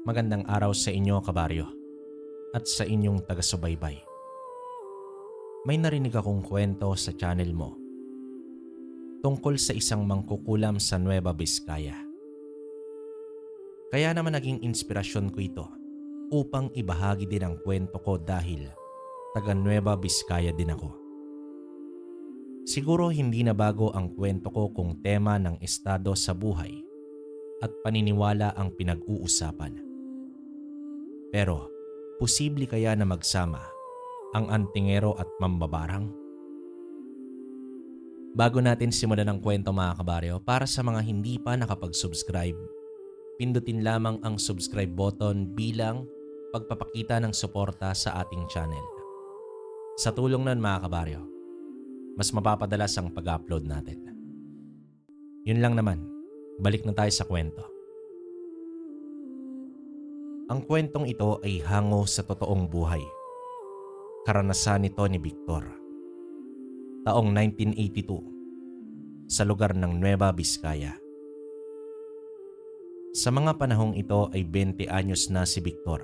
Magandang araw sa inyo, kabaryo, at sa inyong taga-subaybay. May narinig akong kwento sa channel mo tungkol sa isang mangkukulam sa Nueva Vizcaya. Kaya naman naging inspirasyon ko ito upang ibahagi din ang kwento ko dahil taga Nueva Vizcaya din ako. Siguro hindi na bago ang kwento ko kung tema ng estado sa buhay at paniniwala ang pinag-uusapan. Pero, posible kaya na magsama ang antingero at mambabarang? Bago natin simulan ang kwento mga kabaryo, para sa mga hindi pa nakapag-subscribe, pindutin lamang ang subscribe button bilang pagpapakita ng suporta sa ating channel. Sa tulong nun mga kabaryo, mas mapapadalas ang pag-upload natin. Yun lang naman, balik na tayo sa kwento. Ang kwentong ito ay hango sa totoong buhay. Karanasan nito ni Victor. Taong 1982, sa lugar ng Nueva Vizcaya. Sa mga panahong ito ay 20 anyos na si Victor.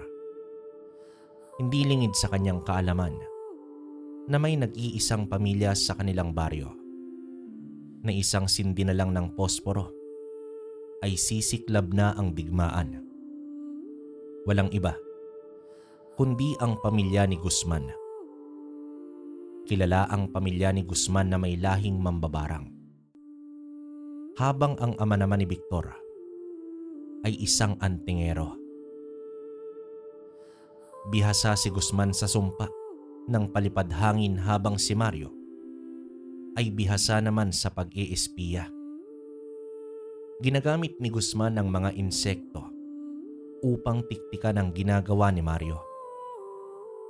Hindi lingid sa kanyang kaalaman na may nag-iisang pamilya sa kanilang baryo na isang sindi na lang ng posporo ay sisiklab na ang digmaan. Walang iba, kundi ang pamilya ni Guzman. Kilala ang pamilya ni Guzman na may lahing mambabarang. Habang ang ama naman ni Victor ay isang antingero. Bihasa si Guzman sa sumpa ng palipad hangin habang si Mario ay bihasa naman sa pag-iispiya. Ginagamit ni Guzman ang mga insekto upang tiktikan ang ginagawa ni Mario.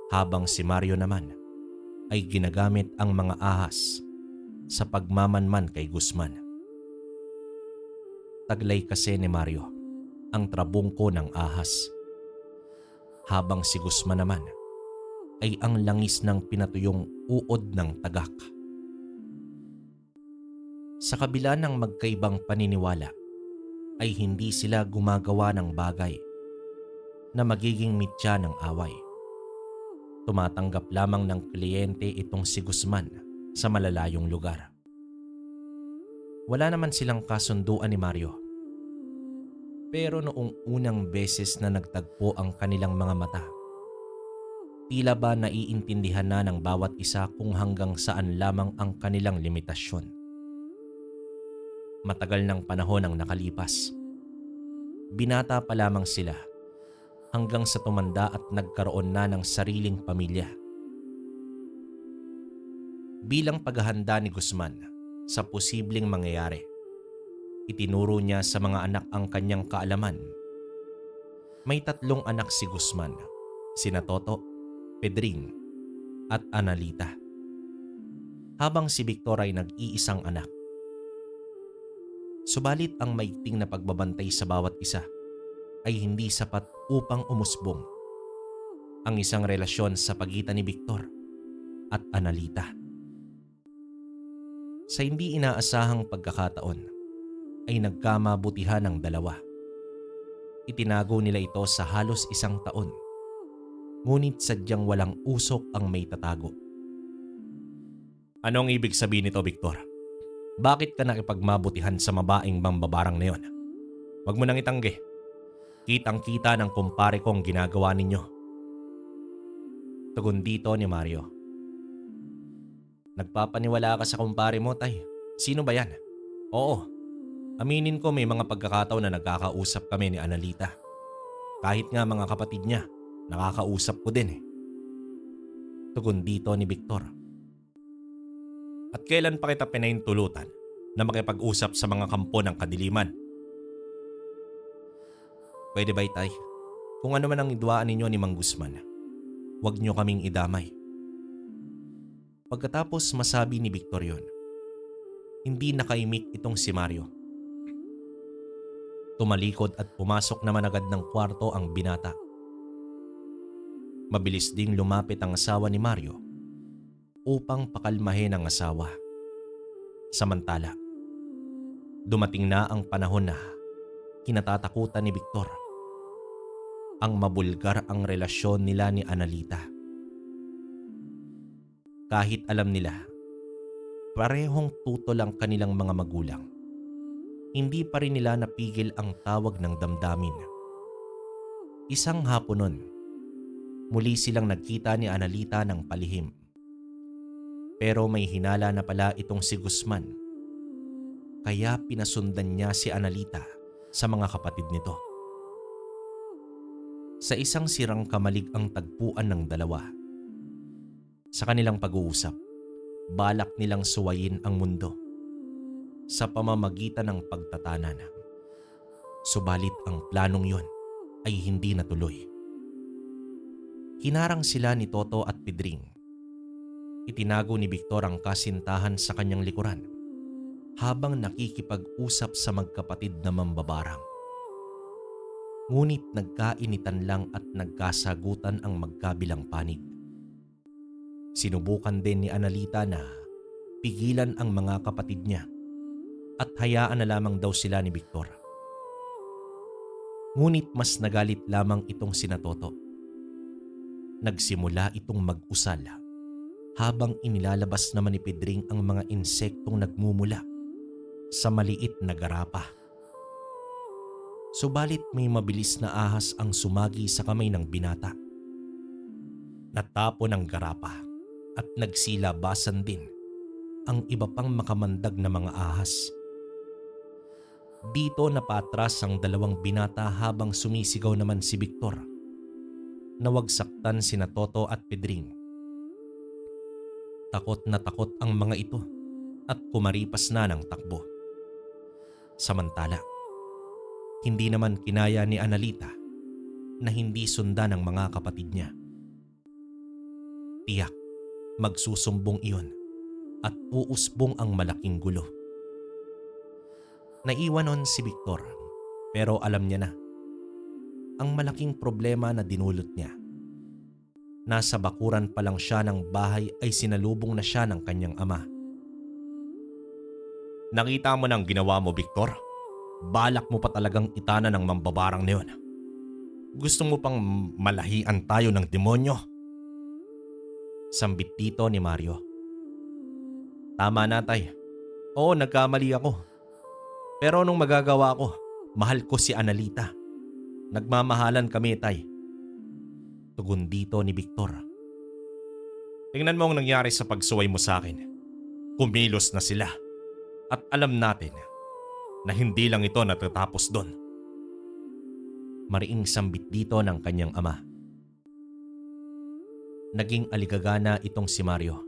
Habang si Mario naman ay ginagamit ang mga ahas sa pagmamanman kay Guzman. Taglay kasi ni Mario ang trabungko ng ahas. Habang si Guzman naman ay ang langis ng pinatuyong uod ng tagak. Sa kabila ng magkaibang paniniwala ay hindi sila gumagawa ng bagay na magiging mitya ng away. Tumatanggap lamang ng kliyente itong si Guzman sa malalayong lugar. Wala naman silang kasunduan ni Mario. Pero noong unang beses na nagtagpo ang kanilang mga mata, tila ba naiintindihan na ng bawat isa kung hanggang saan lamang ang kanilang limitasyon. Matagal ng panahon ang nakalipas. Binata pa lamang sila hanggang sa tumanda at nagkaroon na ng sariling pamilya. Bilang paghahanda ni Guzman sa posibleng mangyayari, itinuro niya sa mga anak ang kanyang kaalaman. May 3 anak si Guzman, sina Toto, Pedring at Analita. Habang si Victor ay nag-iisang anak. Subalit ang maigting na pagbabantay sa bawat isa ay hindi sapat upang umusbong ang isang relasyon sa pagitan ni Victor at Analita. Sa hindi inaasahang pagkakataon ay nagkamabutihan ang dalawa. Itinago nila ito sa halos 1 taon, ngunit sadyang walang usok ang may tatago. Anong ibig sabihin nito, Victor? Bakit ka nakipagmabutihan sa mabaing mambabarang na yon? Wag mo nang itanggi. Kitang-kita ng kumpare kong ginagawa ninyo. Tugon dito ni Mario. Nagpapaniwala ka sa kumpare mo, tay. Sino ba yan? Oo, aminin ko may mga pagkakataon na nagkakausap kami ni Analita. Kahit nga mga kapatid niya, nakakausap ko din eh. Tugon dito ni Victor. At kailan pa kita pinahintulutan na makipag-usap sa mga kampo ng kadiliman? Pwede ba itay? Kung ano man ang idwaan ninyo ni Mang Guzman, huwag nyo kaming idamay. Pagkatapos masabi ni Victor yon, hindi nakaimik itong si Mario. Tumalikod at pumasok naman agad ng kwarto ang binata. Mabilis ding lumapit ang asawa ni Mario upang pakalmahin ang asawa. Samantala, dumating na ang panahon na kinatatakutan ni Victor. ang mabulgar ang relasyon nila ni Analita. Kahit alam nila, parehong tutol ang kanilang mga magulang, hindi pa rin nila napigil ang tawag ng damdamin. Isang hapon nun, muli silang nagkita ni Analita ng palihim. Pero may hinala na pala itong si Guzman, kaya pinasundan niya si Analita sa mga kapatid nito. Sa isang sirang kamalig ang tagpuan ng dalawa. Sa kanilang pag-uusap, balak nilang suwayin ang mundo sa pamamagitan ng pagtatanan. Subalit ang planong yon ay hindi natuloy. Hinarang sila ni Toto at Pedring. Itinago ni Victor ang kasintahan sa kanyang likuran habang nakikipag-usap sa magkapatid na mambabarang. Ngunit nagkainitan lang at nagkasagutan ang magkabilang panig. Sinubukan din ni Analita na pigilan ang mga kapatid niya at hayaan na lamang daw sila ni Victor. Ngunit mas nagalit lamang itong sina Toto. Nagsimula itong mag-usal habang inilalabas naman ni Pedring ang mga insektong nagmumula sa maliit na garapa. Subalit may mabilis na ahas ang sumagi sa kamay ng binata. Natapon ang garapa at nagsilabasan din ang iba pang makamandag na mga ahas. Dito napatras ang dalawang binata habang sumisigaw naman si Victor. Nawagsaktan sina Toto at Pedring. Takot na takot ang mga ito at kumaripas na ng takbo. Samantala, hindi naman kinaya ni Analita na hindi sundan ng mga kapatid niya. Tiyak, magsusumbong iyon at uusbong ang malaking gulo. Naiwan nun si Victor pero alam niya na ang malaking problema na dinulot niya. Nasa bakuran pa lang siya ng bahay ay sinalubong na siya ng kanyang ama. Nakita mo ng ginawa mo, Victor? Balak mo pa talagang itana ng mambabarang na yun. Gusto mo pang malahian tayo ng demonyo? Sambit dito ni Mario. Tama na, tay. Oo, nagkamali ako. Pero anong magagawa ko? Mahal ko si Analita. Nagmamahalan kami, tay. Tugon dito ni Victor. Tingnan mo ang nangyari sa pagsuway mo sa akin. Kumilos na sila. At alam natin na hindi lang ito natatapos doon. Mariing sambit dito ng kanyang ama. Naging aligagana itong si Mario.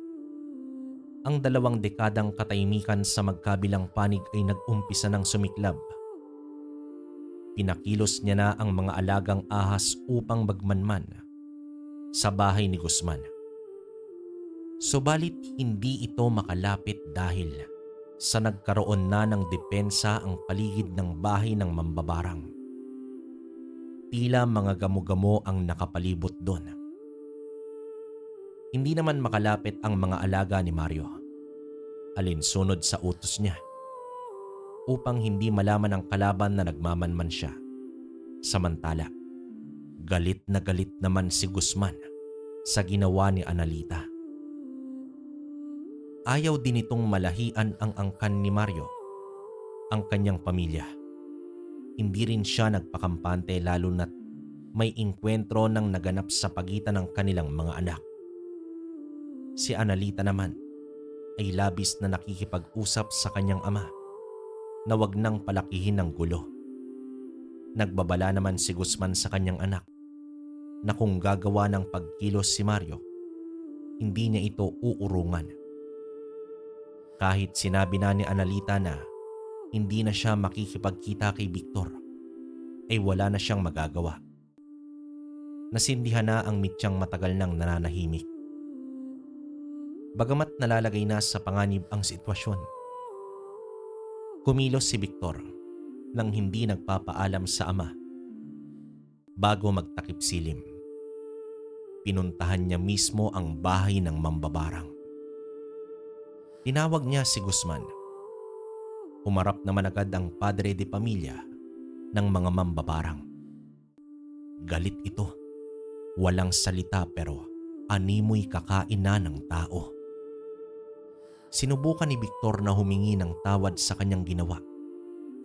Ang 2 dekadang katahimikan sa magkabilang panig ay nag-umpisa ng sumiklab. Pinakilos niya na ang mga alagang ahas upang magmanman sa bahay ni Guzman. Subalit hindi ito makalapit dahil sa nagkaroon na ng depensa ang paligid ng bahay ng mambabarang. Tila mga gamo-gamo ang nakapalibot doon. Hindi naman makalapit ang mga alaga ni Mario, alinsunod sa utos niya, upang hindi malaman ng kalaban na nagmamanman siya. Samantala, galit na galit naman si Guzman sa ginawa ni Analita. Ayaw din itong malahian ang angkan ni Mario, ang kanyang pamilya. Hindi rin siya nagpakampante lalo na't may inkwentro nang naganap sa pagitan ng kanilang mga anak. Si Analita naman ay labis na nakikipag-usap sa kanyang ama na wag nang palakihin ng gulo. Nagbabala naman si Guzman sa kanyang anak na kung gagawa ng pagkilos si Mario, hindi niya ito uurungan. Kahit sinabi na ni Analita na hindi na siya makikipagkita kay Victor, ay wala na siyang magagawa. Nasindihan na ang mitiyang matagal nang nananahimik. Bagamat nalalagay na sa panganib ang sitwasyon, kumilos si Victor nang hindi nagpapaalam sa ama. Bago magtakip silim, pinuntahan niya mismo ang bahay ng mambabarang. Tinawag niya si Guzman. Umarap naman agad ang padre de pamilya ng mga mambabarang. Galit ito. Walang salita pero animoy kakain na ng tao. Sinubukan ni Victor na humingi ng tawad sa kanyang ginawa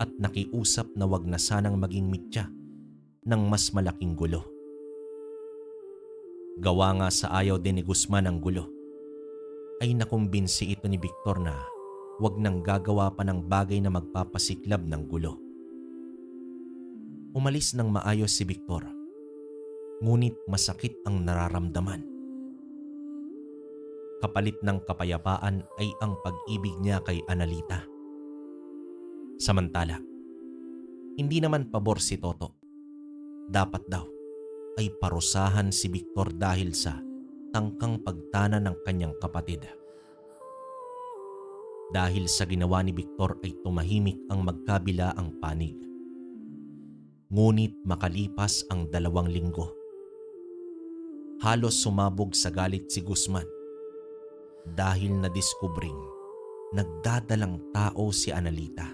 at nakiusap na wag na sanang maging mitya ng mas malaking gulo. Gawa nga sa ayaw din ni Guzman ang gulo, ay nakumbinsi ito ni Victor na wag nang gagawa pa ng bagay na magpapasiklab ng gulo. Umalis ng maayos si Victor, ngunit masakit ang nararamdaman. Kapalit ng kapayapaan ay ang pag-ibig niya kay Analita. Samantala, hindi naman pabor si Toto. Dapat daw ay parusahan si Victor dahil sa tangkang pagtana ng kanyang kapatid. Dahil sa ginawa ni Victor ay tumahimik ang magkabila ang panig. Ngunit makalipas ang 2 linggo, halos sumabog sa galit si Guzman dahil nadiskubring nagdadalang tao si Analita.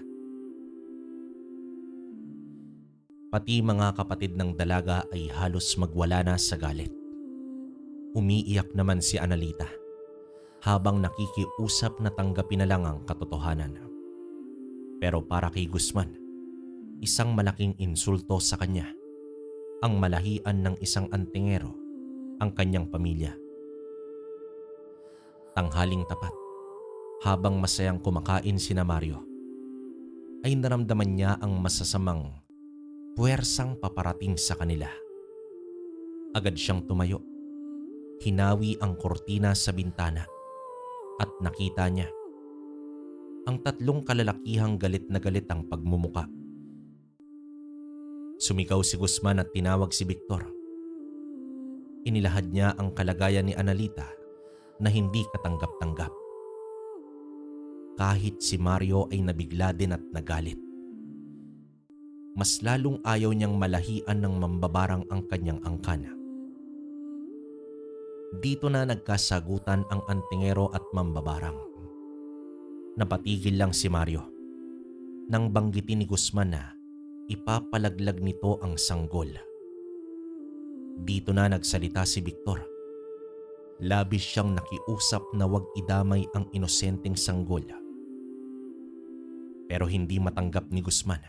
Pati mga kapatid ng dalaga ay halos magwala na sa galit. Umiiyak naman si Analita habang nakikiusap na tanggapin na lang ang katotohanan. Pero para kay Guzman, isang malaking insulto sa kanya ang malahian ng isang antingero ang kanyang pamilya. Tanghaling tapat, habang masayang kumakain sina Mario, ay naramdaman niya ang masasamang puwersang paparating sa kanila. Agad siyang tumayo, hinawi ang kortina sa bintana at nakita niya ang 3 kalalakihang galit na galit ang pagmumuka. Sumigaw si Guzman at tinawag si Victor. Inilahad niya ang kalagayan ni Analita na hindi katanggap-tanggap. Kahit si Mario ay nabigla din at nagalit. Mas lalong ayaw niyang malahian ng mambabarang ang kanyang angkan. Dito na nagkasagutan ang antingero at mambabarang. Napatigil lang si Mario nang banggitin ni Guzman na ipapalaglag nito ang sanggol. Dito na nagsalita si Victor. Labis siyang nakiusap na wag idamay ang inosenteng sanggol. Pero hindi matanggap ni Guzman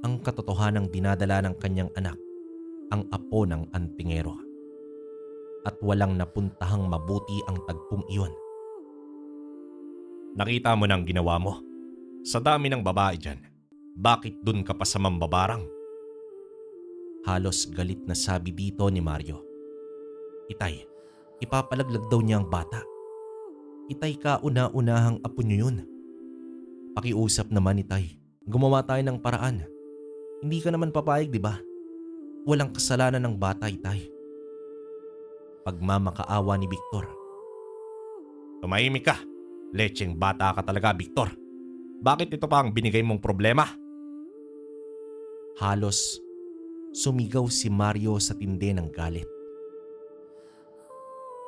ang katotohanang dinadala ng kanyang anak, ang apo ng antingero. At walang napuntahang mabuti ang tagpong iyon. Nakita mo nang ginawa mo? Sa dami ng babae dyan, bakit dun ka pa sa mambabarang? Halos galit na sabi dito ni Mario. Itay, ipapalaglag daw niya ang bata. Itay, kauna-unahang apo niyo yun. Pakiusap naman, Itay. Gumawa tayo ng paraan. Hindi ka naman papayag, di ba? Walang kasalanan ng bata, Itay. Pagmamakaawa ni Victor. Tumahimik ka. Lecheng bata ka talaga, Victor. Bakit ito pa ang binigay mong problema? Halos sumigaw si Mario sa tindi ng galit.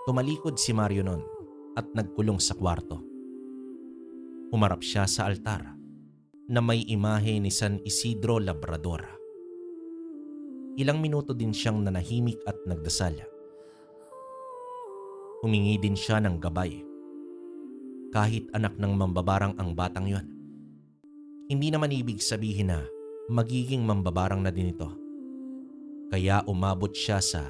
Tumalikod si Mario noon at nagkulong sa kwarto. Umarap siya sa altar na may imahe ni San Isidro Labrador. Ilang minuto din siyang nanahimik at nagdasal. Humingi din siya ng gabay. Kahit anak ng mambabarang ang batang yon, hindi naman ibig sabihin na magiging mambabarang na din ito. Kaya umabot siya sa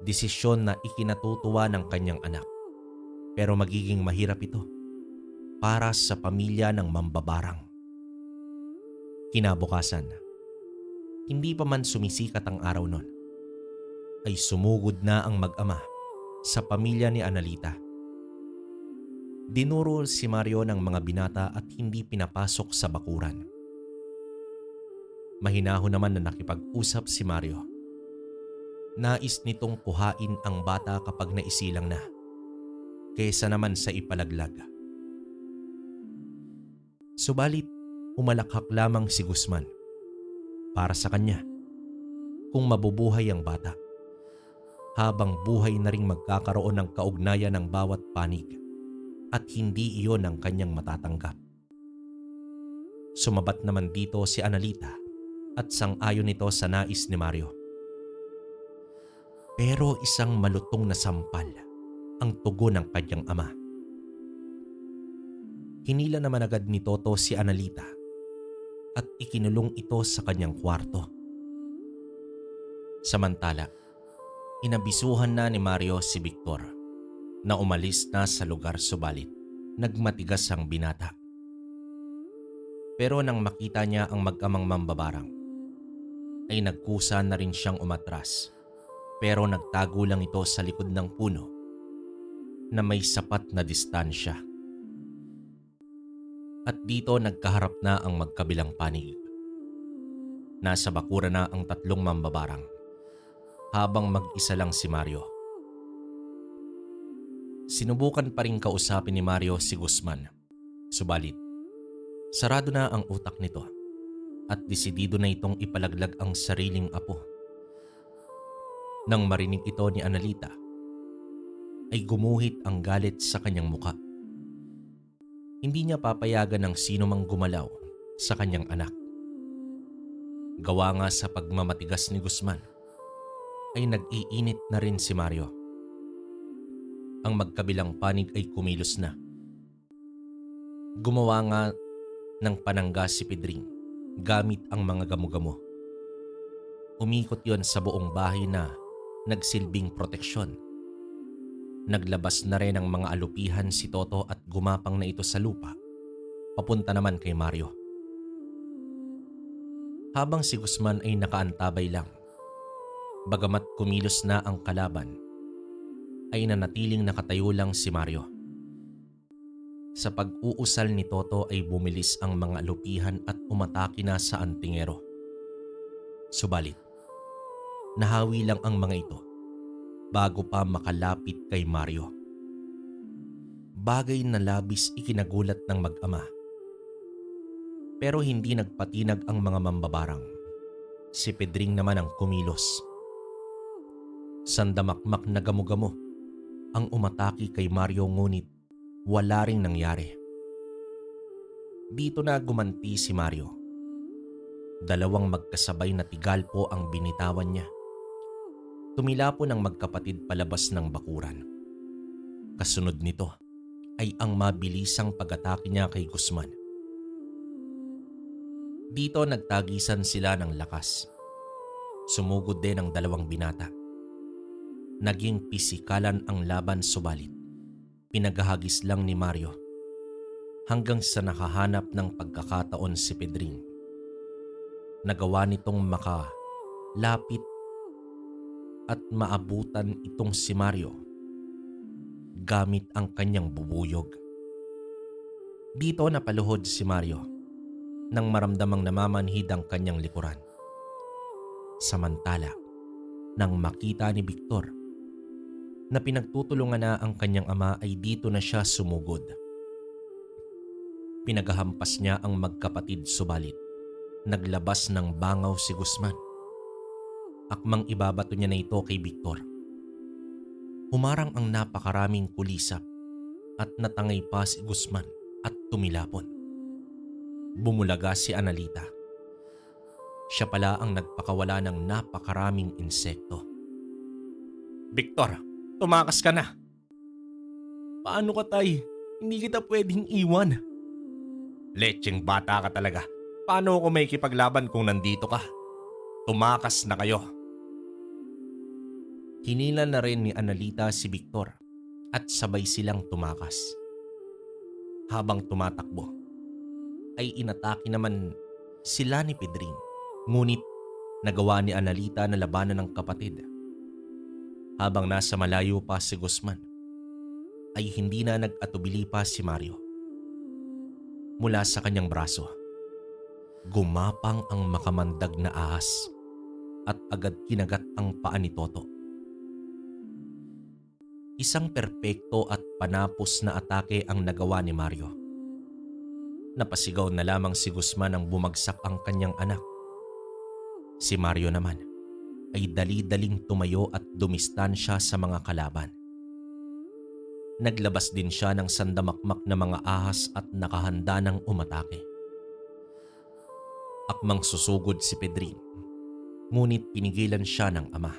desisyon na ikinatutuwa ng kanyang anak. Pero magiging mahirap ito para sa pamilya ng mambabarang. Kinabukasan, hindi pa man sumisikat ang araw nun, ay sumugod na ang mag-ama sa pamilya ni Analita. Dinuro si Mario ng mga binata at hindi pinapasok sa bakuran. Mahinahon naman na nakipag-usap si Mario. Nais nitong kuhain ang bata kapag naisilang na, kaysa naman sa ipalaglag. Subalit, umalakhak lamang si Guzman. Para sa kanya, kung mabubuhay ang bata, habang buhay na ring magkakaroon ng kaugnayan ng bawat panig at hindi iyon ang kanyang matatanggap. Sumabat naman dito si Analita at sang-ayon nito sa nais ni Mario. Pero isang malutong na sampal ang tugon ng kanyang ama. Hinila naman agad ni Toto si Analita at ikinulong ito sa kanyang kwarto. Samantala, inabisuhan na ni Mario si Victor na umalis na sa lugar, subalit nagmatigas ang binata. Pero nang makita niya ang mag-amang mambabarang, ay nagkusa na rin siyang umatras, pero nagtago lang ito sa likod ng puno na may sapat na distansya. At dito nagkaharap na ang magkabilang panig. Nasa bakura na ang tatlong mambabarang, habang mag-isa lang si Mario. Sinubukan pa rin kausapin ni Mario si Guzman, subalit sarado na ang utak nito at desidido na itong ipalaglag ang sariling apo. Nang marinig ito ni Analita, ay gumuhit ang galit sa kanyang muka. Hindi niya papayagan ng sino mang gumalaw sa kanyang anak. Gawa nga sa pagmamatigas ni Guzman, ay nag-iinit na rin si Mario. Ang magkabilang panig ay kumilos na. Gumawa nga ng panangga si Pedring gamit ang mga gamo-gamo. Umikot yon sa buong bahay na nagsilbing proteksyon. Naglabas na rin ang mga alupihan si Toto at gumapang na ito sa lupa, papunta naman kay Mario. Habang si Guzman ay nakaantabay lang, bagamat kumilos na ang kalaban, ay nanatiling nakatayo lang si Mario. Sa pag-uusal ni Toto ay bumilis ang mga alupihan at umatake na sa antingero. Subalit, nahawi lang ang mga ito bago pa makalapit kay Mario. Bagay na labis ikinagulat ng mag-ama. Pero hindi nagpatinag ang mga mambabarang. Si Pedring naman ang kumilos. Sandamakmak na gamo-gamo ang umatake kay Mario, ngunit wala ring nangyari. Dito na gumanti si Mario. Dalawang magkasabay na tigalpo ang binitawan niya. Tumilapon ang magkapatid palabas ng bakuran. Kasunod nito ay ang mabilisang pag-atake niya kay Guzman. Dito nagtagisan sila ng lakas. Sumugod din ang dalawang binata. Naging pisikalan ang laban, subalit pinagahagis lang ni Mario hanggang sa nakahanap ng pagkakataon si Pedring. Nagawa nitong makalapit at maabutan itong si Mario gamit ang kanyang bubuyog. Dito napaluhod si Mario nang maramdamang namamanhid ang kanyang likuran. Samantala, nang makita ni Victor na pinagtutulungan na ang kanyang ama, ay dito na siya sumugod. Pinagahampas niya ang magkapatid, subalit naglabas ng bangaw si Guzman. Akmang ibabato niya na ito kay Victor. Humarang ang napakaraming kulisap at natangay pa si Guzman at tumilapon. Bumulaga si Analita. Siya pala ang nagpakawala ng napakaraming insekto. "Victor, tumakas ka na." "Paano ka, tay? Hindi kita pwedeng iwan." "Lecheng bata ka talaga. Paano ako may kipaglaban kung nandito ka? Tumakas na kayo." Hinila na rin ni Analita si Victor at sabay silang tumakas. Habang tumatakbo, ay inatake naman sila ni Pedring, ngunit nagawa ni Analita na labanan ng kapatid. Habang nasa malayo pa si Guzman, ay hindi na nag-atubili pa si Mario. Mula sa kanyang braso, gumapang ang makamandag na ahas at agad kinagat ang paa ni Toto. Isang perpekto at panapos na atake ang nagawa ni Mario. Napasigaw na lamang si Guzman nang bumagsak ang kanyang anak. Si Mario naman ay dali-daling tumayo at dumistansya sa mga kalaban. Naglabas din siya ng sandamakmak na mga ahas at nakahanda ng umatake. Akmang susugod si Pedring, ngunit pinigilan siya ng ama.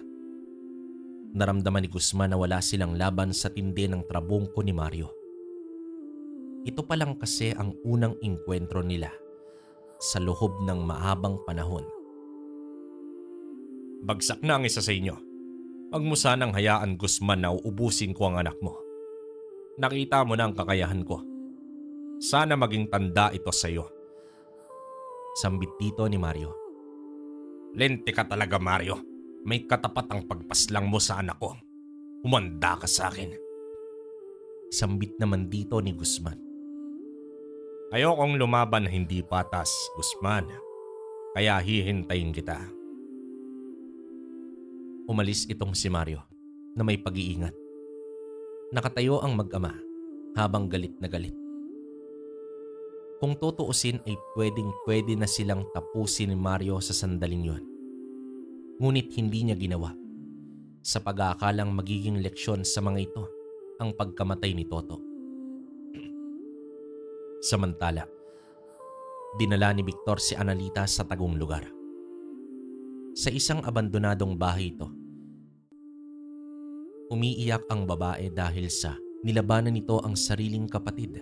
Naramdaman ni Guzman na wala silang laban sa tindi ng trabungko ni Mario. Ito pa lang kasi ang unang engkwentro nila sa loob ng mahabang panahon. Bagsak na ang isa sa inyo. Huwag mo sanang hayaan, Guzman, na uubusin ko ang anak mo. Nakita mo na ang kakayahan ko. Sana maging tanda ito sa iyo. Sambit dito ni Mario. Lente ka talaga, Mario. May katapat ang pagpaslang mo sa anak ko. Humanda ka sa akin. Sambit naman dito ni Guzman. Ayokong lumaban na hindi patas, Guzman. Kaya hihintayin kita. Umalis itong si Mario na may pag-iingat. Nakatayo ang mag-ama habang galit na galit. Kung tutuusin ay pwedeng-pwede na silang tapusin ni Mario sa sandaling yon. Ngunit hindi niya ginawa sa pag-aakalang magiging leksyon sa mga ito ang pagkamatay ni Toto. Samantala, dinala ni Victor si Analita sa tagong lugar. Sa isang abandonadong bahay ito. Umiiyak ang babae dahil sa nilabanan nito ang sariling kapatid.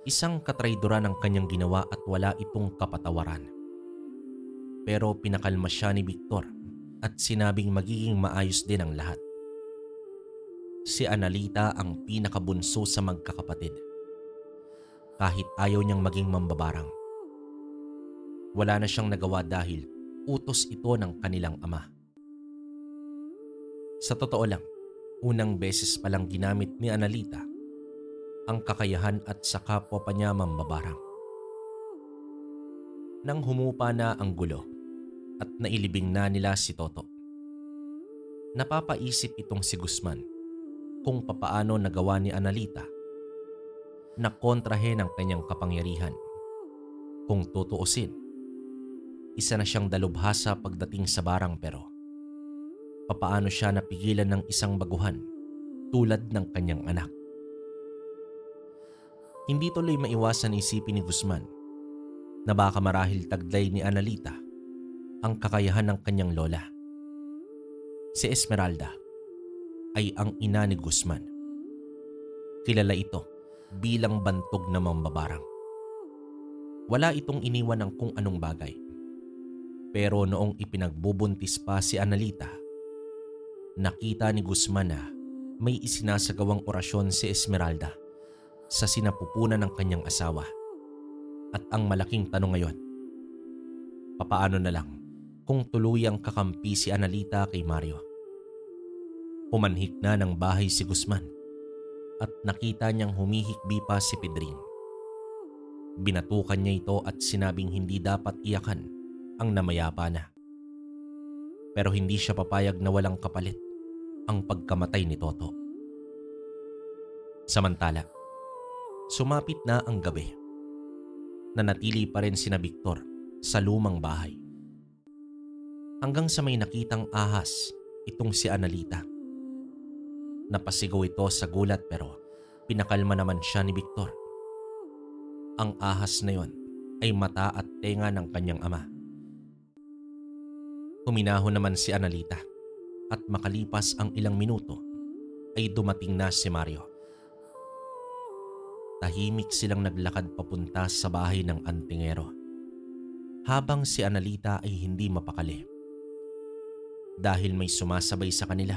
Isang katrayduran ang kanyang ginawa at wala itong kapatawaran. Pero pinakalma siya ni Victor at sinabing magiging maayos din ang lahat. Si Analita ang pinakabunso sa magkakapatid. Kahit ayaw niyang maging mambabarang. Wala na siyang nagawa dahil utos ito ng kanilang ama. Sa totoo lang, unang beses palang ginamit ni Analita ang kakayahan at sa kapwa pa niya mambabarang. Nang humupa na ang gulo at nailibing na nila si Toto, napapaisip itong si Guzman kung papaano nagawa ni Analita na kontrahin ang kanyang kapangyarihan. Kung tutuusin, isa na siyang dalubhasa pagdating sa barang, pero papaano siya napigilan ng isang baguhan tulad ng kanyang anak? Hindi tuloy maiwasan isipin ni Guzman na baka marahil taglay ni Analita ang kakayahan ng kanyang lola. Si Esmeralda ay ang ina ni Guzman. Kilala ito bilang bantog na mambabarang. Wala itong iniwan ng kung anong bagay. Pero noong ipinagbubuntis pa si Analita, nakita ni Guzman na may isinasagawang orasyon si Esmeralda sa sinapupunan ng kanyang asawa. At ang malaking tanong ngayon, papaano na lang kung tuluyang kakampi si Analita kay Mario? Pumanhik na ng bahay si Guzman at nakita niyang humihikbi pa si Pedring. Binatukan niya ito at sinabing hindi dapat iyakan ang namayapa na. Pero hindi siya papayag na walang kapalit ang pagkamatay ni Toto. Samantala, sumapit na ang gabi. Nanatili pa rin sina Victor sa lumang bahay. Hanggang sa may nakitang ahas itong si Analita. Napasigaw ito sa gulat pero pinakalma naman siya ni Victor. Ang ahas na yon ay mata at tenga ng kanyang ama. Huminahon naman si Analita at makalipas ang ilang minuto ay dumating na si Mario. Tahimik silang naglakad papunta sa bahay ng antingero habang si Analita ay hindi mapakali dahil may sumasabay sa kanila.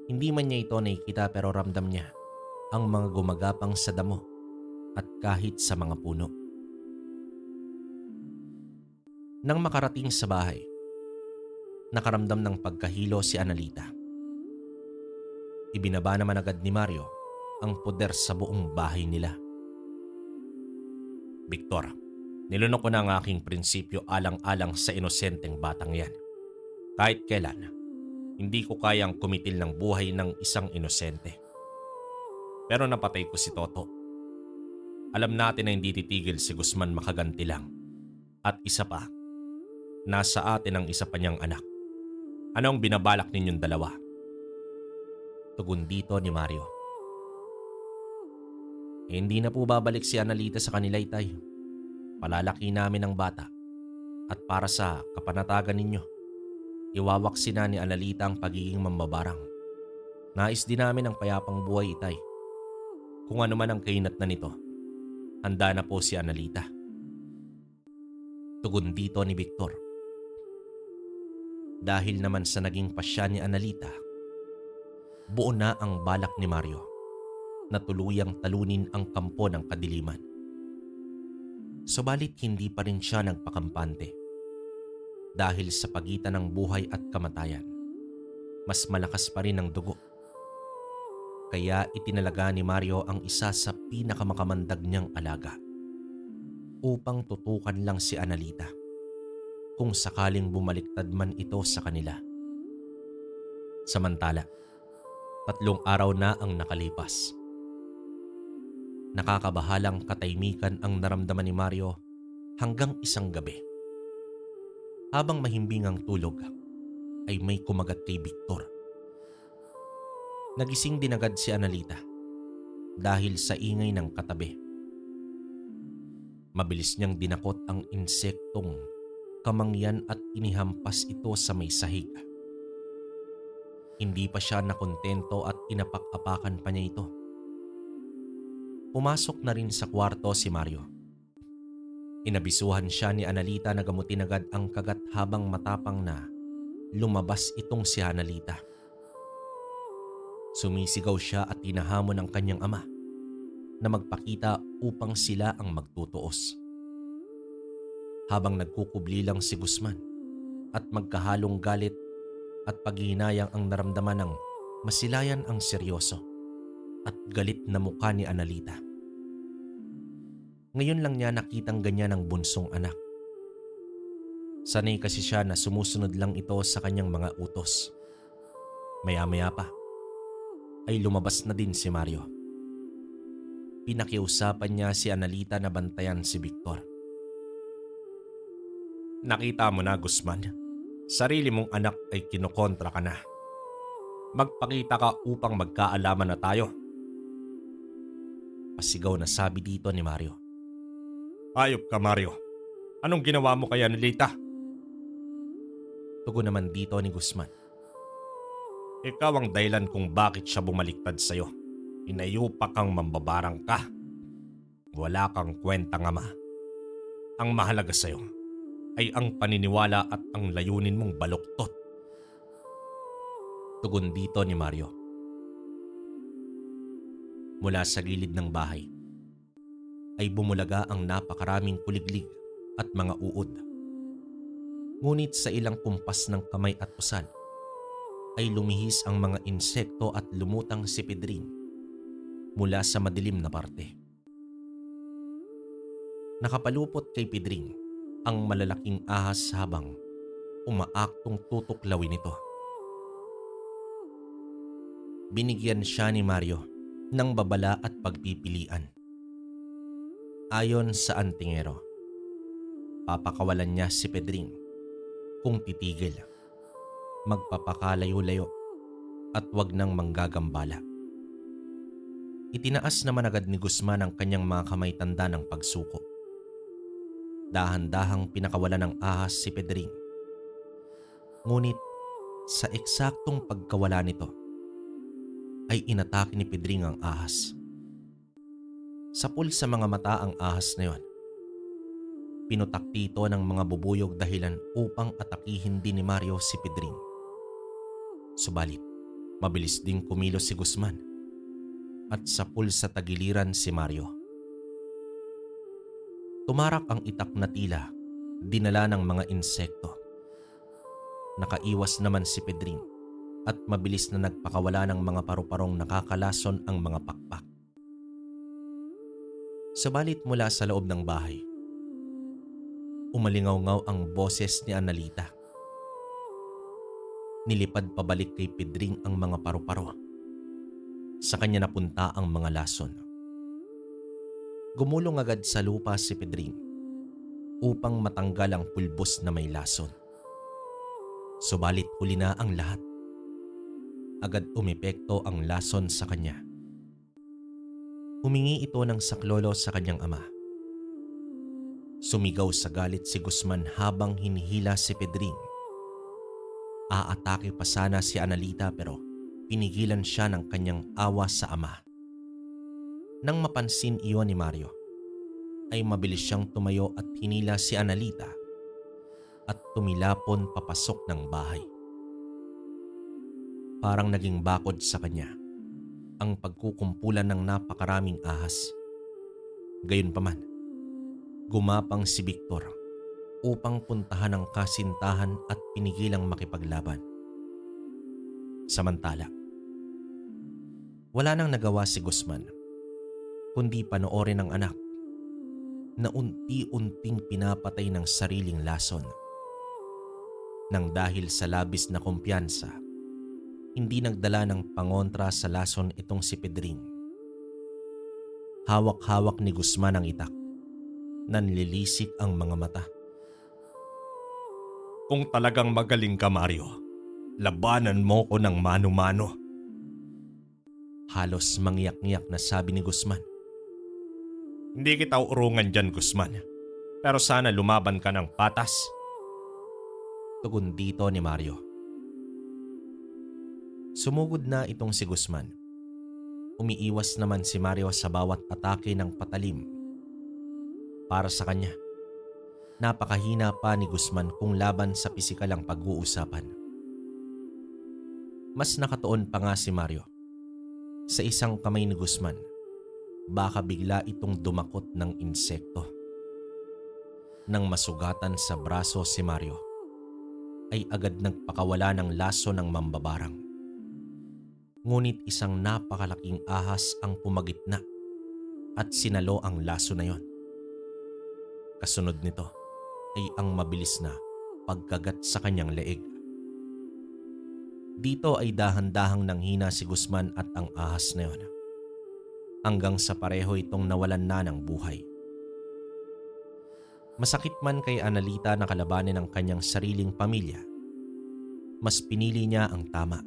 Hindi man niya ito nakikita pero ramdam niya ang mga gumagapang sa damo at kahit sa mga puno. Nang makarating sa bahay, nakaramdam ng pagkahilo si Analita. Ibinaba naman agad ni Mario ang poder sa buong bahay nila. Victor, nilunok ko na ang aking prinsipyo alang-alang sa inosenteng batang yan. Kahit kailan, hindi ko kayang kumitil ng buhay ng isang inosente. Pero napatay ko si Toto. Alam natin na hindi titigil si Guzman makaganti lang. At isa pa, nasa atin ang isa pa niyang anak. Anong binabalak ninyong dalawa? Tugon dito ni Mario. Hindi na po babalik si Analita sa kanila, Itay. Palalaki namin ang bata at para sa kapanatagan ninyo. Iwawaksi na ni Analita ang pagiging mambabarang. Nais din namin ang payapang buhay, itay. Kung ano man ang kainat na nito, handa na po si Analita. Tugon dito ni Victor. Dahil naman sa naging pasya ni Analita, buo na ang balak ni Mario na tuluyang talunin ang kampo ng kadiliman. Subalit hindi pa rin siya nagpakampante. Dahil sa pagitan ng buhay at kamatayan, mas malakas pa rin ang dugo. Kaya itinalaga ni Mario ang isa sa pinakamakamandag niyang alaga upang tutukan lang si Analita kung sakaling bumaliktad man ito sa kanila. Samantala, 3 araw na ang nakalipas. Nakakabahalang katahimikan ang naramdaman ni Mario hanggang isang gabi. Habang mahimbing ang tulog, ay may kumagat kay Victor. Nagising din agad si Analita dahil sa ingay ng katabi. Mabilis niyang dinakot ang insektong kamangyan at inihampas ito sa may sahig. Hindi pa siya nakontento at inapak-apakan pa niya ito. Pumasok na rin sa kwarto si Mario. Inabisuhan siya ni Analita na gamutin agad ang kagat habang matapang na lumabas itong si Analita. Sumisigaw siya at tinahamon ang kanyang ama na magpakita upang sila ang magtutuos. Habang nagkukubli lang si Guzman at magkahalong galit at paghihinayang ang naramdaman ng masilayan ang seryoso at galit na mukha ni Analita. Ngayon lang niya nakitang ganyan ang bunsong anak. Sanay kasi siya na sumusunod lang ito sa kanyang mga utos. Maya-maya pa ay lumabas na din si Mario. Pinakiusapan niya si Analita na bantayan si Victor. Nakita mo na, Guzman. Sarili mong anak ay kinokontra ka na. Magpakita ka upang magkaalaman na tayo. Pasigaw na sabi dito ni Mario. Ayop ka, Mario. Anong ginawa mo kay Analita? Tugon naman dito ni Guzman. Ikaw ang dahilan kung bakit siya bumaliktad sa'yo. Inayupa kang mambabarang ka. Wala kang kwentang ama. Ang mahalaga sa'yo ay ang paniniwala at ang layunin mong baluktot. Tugon dito ni Mario. Mula sa gilid ng bahay ay bumulaga ang napakaraming kuliglig at mga uod. Ngunit sa ilang kumpas ng kamay at usal ay lumihis ang mga insekto at lumutang si Pedring mula sa madilim na parte. Nakapalupot kay Pedring ang malalaking ahas habang umaaktong tutuklawin ito. Binigyan siya ni Mario ng babala at pagpipilian. Ayon sa antingero, papakawalan niya si Pedring kung titigil, magpapakalayo-layo at wag nang manggagambala. Itinaas naman agad ni Guzman ang kanyang mga kamay tanda ng pagsuko. Dahan-dahang pinakawalan ng ahas si Pedring. Ngunit sa eksaktong pagkawala nito ay inatake ni Pedring ang ahas. Sapul sa mga mata ang ahas na yon. Pinutakti ito ng mga bubuyog dahilan upang atakihin din ni Mario si Pedring. Subalit, mabilis ding kumilos si Guzman at sapul sa tagiliran si Mario. Tumarak ang itak na tila, dinala ng mga insekto. Nakaiwas naman si Pedring at mabilis na nagpakawala ng mga paru-parong nakakalason ang mga pakpak. Subalit mula sa loob ng bahay, umalingaw-ngaw ang boses ni Analita. Nilipad pabalik kay Pedring ang mga paru-paro. Sa kanya napunta ang mga lason. Gumulong agad sa lupa si Pedring upang matanggal ang pulbos na may lason. Subalit huli na ang lahat. Agad umepekto ang lason sa kanya. Humingi ito ng saklolo sa kanyang ama. Sumigaw sa galit si Guzman habang hinihila si Pedring. Aatake pa sana si Analita pero pinigilan siya ng kanyang awa sa ama. Nang mapansin iyon ni Mario, ay mabilis siyang tumayo at hinila si Analita at tumilapon papasok ng bahay. Parang naging bakod sa kanya ang pagkukumpulan ng napakaraming ahas. Gayunpaman, gumapang si Victor upang puntahan ang kasintahan at pinigilang makipaglaban. Samantala, wala nang nagawa si Guzman kundi panoorin ang anak na unti-unting pinapatay ng sariling lason. Nang dahil sa labis na kumpiyansa, hindi nagdala ng pangontra sa lason itong si Pedring. Hawak-hawak ni Guzman ang itak. Nanlilisik ang mga mata. Kung talagang magaling ka, Mario, labanan mo ko ng mano-mano. Halos mangyak-ngyak na sabi ni Guzman. Hindi kita urungan dyan, Guzman. Pero sana lumaban ka ng patas. Tugon dito ni Mario. Sumugod na itong si Guzman. Umiiwas naman si Mario sa bawat atake ng patalim. Para sa kanya, napakahina pa ni Guzman kung laban sa pisikal ang pag-uusapan. Mas nakatuon pa nga si Mario. Sa isang kamay ni Guzman, baka bigla itong dumakot ng insekto. Nang masugatan sa braso si Mario, ay agad nagpakawala ng laso ng mambabarang. Ngunit isang napakalaking ahas ang pumagitna at sinalo ang laso na yon. Kasunod nito ay ang mabilis na pagkagat sa kanyang leeg. Dito ay dahan-dahang nanghina si Guzman at ang ahas na yon, hanggang sa pareho itong nawalan na ng buhay. Masakit man kay Analita na kalabanin ang kanyang sariling pamilya, mas pinili niya ang tama.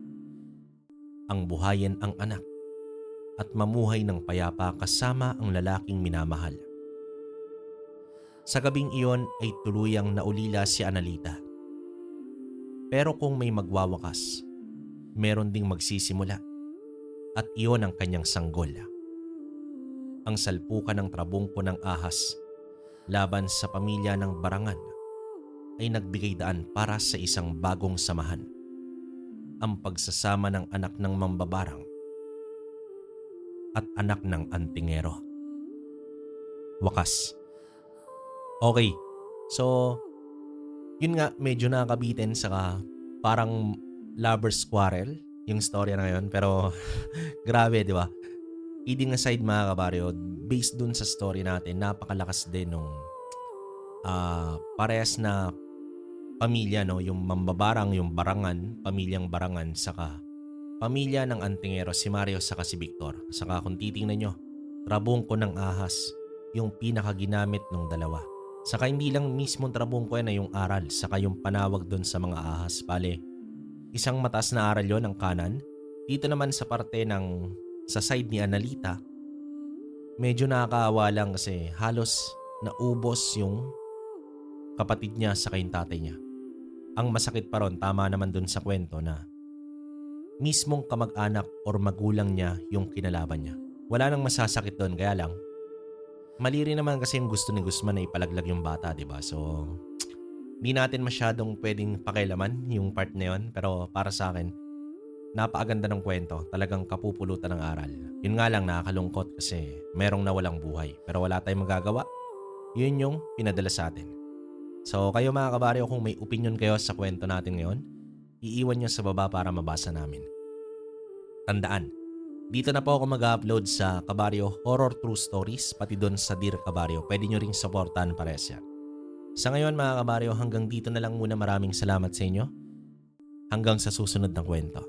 Ang buhayin ang anak at mamuhay ng payapa kasama ang lalaking minamahal. Sa gabing iyon ay tuluyang naulila si Analita. Pero kung may magwawakas, meron ding magsisimula at iyon ang kanyang sanggol. Ang salpukan ng trabungko ng ahas laban sa pamilya ng Barangan ay nagbigay daan para sa isang bagong samahan. Ang pagsasama ng anak ng mambabarang at anak ng antingero. Wakas. Okay, so yun nga, medyo nakakabitin saka parang lover's quarrel yung story na ngayon, pero grabe, di ba? Kidding aside mga kabaryo, based dun sa story natin, napakalakas din nung parehas na pamilya, no? Yung mambabarang, yung Barangan, pamilyang Barangan, saka pamilya ng antingero, si Mario saka si Victor. Saka kung titingnan nyo, trabungko ng ahas, yung pinakaginamit ng dalawa. Saka hindi lang mismong trabungko yan na yung aral, saka yung panawag dun sa mga ahas. Pale, isang mataas na aral yon ang kanan. Dito naman sa parte ng sa side ni Analita, medyo nakakaawa lang kasi halos naubos yung kapatid niya sa yung tatay niya. Ang masakit pa ron, tama naman dun sa kwento na mismong kamag-anak or magulang niya yung kinalaban niya. Wala nang masasakit doon, kaya lang mali rin naman kasi yung gusto ni Guzman na ipalaglag yung bata, diba? So, di natin masyadong pwedeng pakialaman yung part na yun. Pero para sa akin, napakaganda ng kwento. Talagang kapupulutan ng aral. Yun nga lang, nakakalungkot kasi merong nawalang buhay. Pero wala tayong magagawa. Yun yung pinadala sa atin. So kayo mga kabaryo, kung may opinion kayo sa kwento natin ngayon, iiwan nyo sa baba para mabasa namin. Tandaan, dito na po ako mag-upload sa Kabaryo Horror True Stories, pati doon sa Dear Kabaryo. Pwede nyo ring supportan pares yan. Sa ngayon mga kabaryo, hanggang dito na lang muna. Maraming salamat sa inyo. Hanggang sa susunod na kwento.